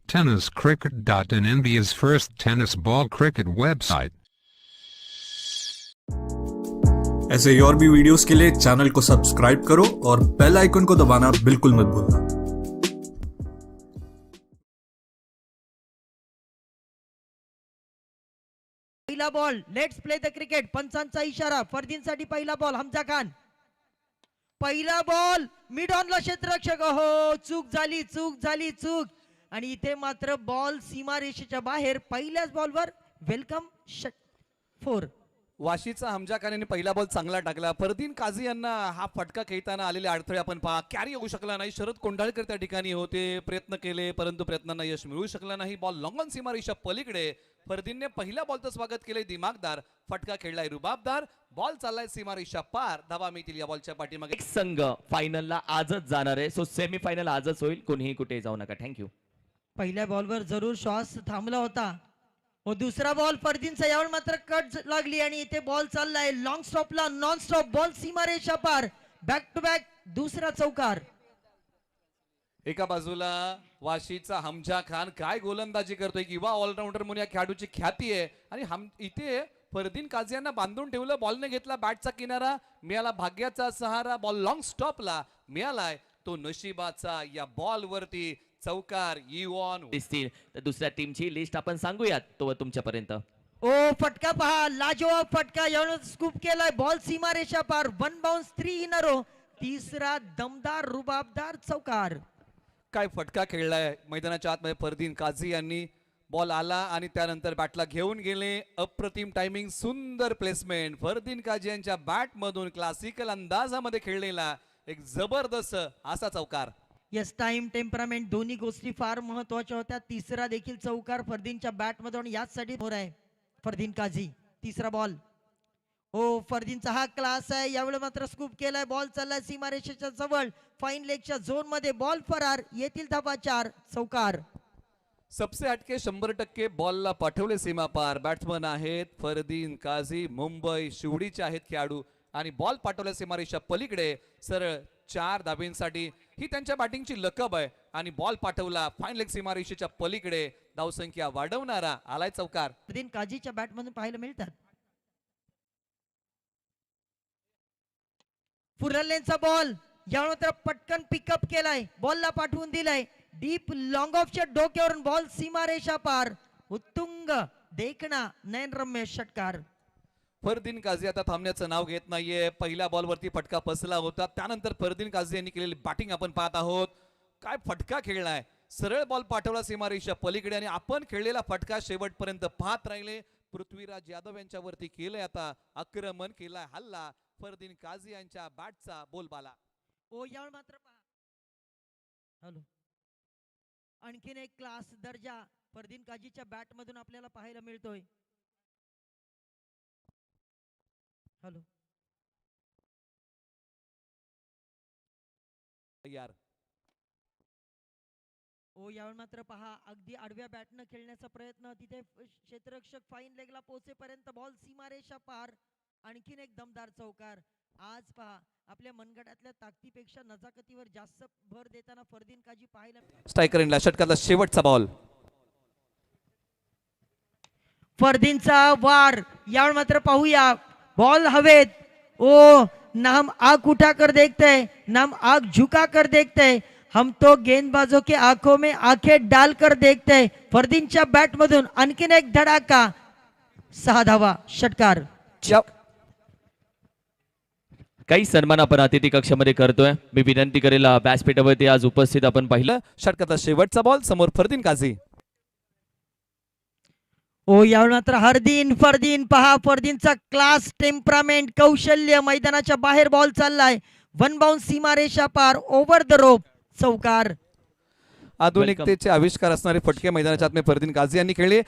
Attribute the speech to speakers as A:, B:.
A: tenniscricket.in, India's first tennis ball cricket website.
B: ऐसे ही और भी वीडियोस के लिए चैनल को सब्सक्राइब करो और बेल आइकन को दबाना बिल्कुल मत भूलना।
C: पहिला ball, let's play the cricket. पंचांचा इशारा. फरदीनसाठी पहिला बॉल. हमजा खान. पहिला बॉल मिड ऑनला क्षेत्ररक्षक. हो, चूक झाली. आणि इथे मात्र बॉल सीमारेषेच्या बाहेर. पहिल्याच बॉलवर वेलकम शट 4.
D: वाशीचा हमजा खान यांनी पहिला बॉल चांगला टाकला. फरदीन काझी यांना हा फटका खेळताना आलेले अडथळे आपण पहा. कॅरी होऊ शकला नाही. शरद कोंडाळकर त्या ठिकाणी होते, प्रयत्न केले परंतु प्रयत्नांना यश मिळू शकलं नाही. बॉल लॉंग ऑन सीमारेषा पलीकडे. फरदीनने पहिल्या बॉलचं स्वागत केलंय दिमागदार. फटका खेळलाय रुबाबदार. बॉल चाललाय सीमारेषा पार. धावा मिळतील या बॉलच्या पाठीमागे.
E: एक संघ फायनलला आजच जाणार आहे. सो सेमी फायनल आजच होईल. कोणीही कुठे जाऊ नका. थँक्यू.
C: पहिल्या बॉलवर जरूर श्वास थांबला होता. व दुसरा बॉल फरदीनचा. यावर मात्र कट लागली आणि इथे बॉल चाललाय लॉंग स्टॉपला. नॉन स्टॉप बॉल सीमारेषा पार. बॅक टू बॅक दुसरा चौकार.
D: एका बाजूला वाशीचा हमजा खान काय गोलंदाजी करतोय. युवा ऑलराऊंडर म्हणून या खेळाडूची ख्याती आहे. आणि इथे फरदीन काझी यांना बांधून ठेवलं. बॉलने घेतला बॅटचा किनारा. मिळाला भाग्याचा सहारा. बॉल लॉंग स्टॉपला मिळालाय. तो नशिबाचा या बॉल वरती चौकार.
E: दिसतील तर दुसऱ्या टीमची लिस्ट आपण सांगूयात तो तुमच्यापर्यंत.
C: ओ फटका पहा. लाजवाब फटका. यावर स्कूप केलाय. बॉल सीमारेषा पार. 1 बाउन्स 3 इन अ रो. तिसरा दमदार रुबाबदार चौकार.
D: काय फटका खेळलाय मैदानाच्या आतमध्ये फरदीन काझी यांनी. बॉल आला आणि त्यानंतर बॅटला घेऊन गेले. अप्रतिम टायमिंग, सुंदर प्लेसमेंट. फरदीन काझी यांच्या बॅट मधून क्लासिकल अंदाजामध्ये खेळलेला एक जबरदस्त असा चौकार.
C: यस, टाइम टेम्परामेंट दोन्ही गोष्टी फार महत्वाच्या होत्या. तिसरा देखील चौकार फरदीनच्या बॅट मधून याचसाठी होर आहे. फरदीन काझी. तिसरा बॉल. हो, फरदीनचा हा क्लास आहे. यावेळी मात्र स्कूप केलाय. बॉल चाललाय सीमारेषेच्या जवळ. फाईन लेगच्या झोन मध्ये. बॉल फरार. येथील धावा 4. चौकार.
D: सबसे हटके 100% बॉलला पाठवले सीमा पार. बॅट्समन आहेत फरदीन काझी, मुंबई शिवडीचे आहेत खेळाडू. आणि बॉल पाठवल्या सीमारेषा पलीकडे सरळ 4 धाबींसाठी. ही त्यांच्या बॅटिंगची लकब आहे. आणि बॉल पाठवला फाईन लेग सीमारेषेच्या पलीकडे. धावसंख्या वाढवणारा आलाय चौकार.
C: फरदीन काझीच्या बॅट मधून पाहायला मिळतात. फुरलेनचा बॉल. यावर मात्र पटकन पिकअप केलाय. बॉलला पाठवून दिलाय. डीप लॉंग ऑफच्या डोक्यावरून बॉल सीमारेषा पार. उत्तुंग देखणा नयनरम्य षटकार.
D: फरदीन काझी आता थांबण्याचं नाव घेत नाहीये. पहिल्या बॉलवरती फटका फसला होता. त्यानंतर फरदीन काझी यांनी केलेली बॅटिंग आपण पाहत आहोत. काय फटका खेळलाय. सरळ बॉल पाठवला सीमारेषा पलीकडे. आणि आपण खेळलेला फटका शेवटपर्यंत पाहत राहिले. पृथ्वीराज यादव यांच्यावरती केलंय आता आक्रमण. केलाय हल्ला फरदीन काझी यांच्या बॅटचा बोलबाला.
C: ओ यावर मात्र पहा. हॅलो, आणखीन एक क्लास दर्जा फरदीन काझीच्या बॅट मधून आपल्याला पाहायला मिळतोय. हॅलो,
D: यार
C: ओ यावर मात्र पहा. अगदी आडव्या बॅटनं खेळण्याचा प्रयत्न. तिथे क्षेत्ररक्षक फाईन लेगला पोहोचेपर्यंत बॉल सीमारेषा पार. आणखीन एक दमदार चौकार. आज पहा, आपल्या मनगटातल्या ताकदीपेक्षा नजाकतीवर जास्त भर देताना फरदीन काझी पाहायला.
D: स्ट्रायकर इंडला षटकातला शेवटचा बॉल.
C: फरदीनचा वार. यावर मात्र पाहूया. बॉल हवेत. ओ नाम आग उठा कर देखते हैं, नाम आग झुका कर देखते हैं. हम तो गेंदबाजों के आंखों में आंखें डाल कर देखते हैं. फरदीनच्या बॅट मधून आणखीन एक धडाका. 6 धावा. षटकार.
E: काही सन्मान आपण अतिथी कक्षामध्ये करतोय. मी विनंती करेल व्यासपीठावरती आज उपस्थित आपण पाहिलं
D: षटकातला शेवटचा बॉल. समोर फरदीन काझी.
C: ओ यावर मात्र फरदीन पहा. फरदीनचा क्लास, टेम्परामेंट, कौशल्य. मैदानाच्या बाहेर बॉल चाललाय. 1 बाउन्स सीमारेषा पार. Over the rope. चौकार.
D: आधुनिकतेचे आविष्कार असणारे फटके मैदानाच्या आतमध्ये फरदीन काझी यांनी खेळले.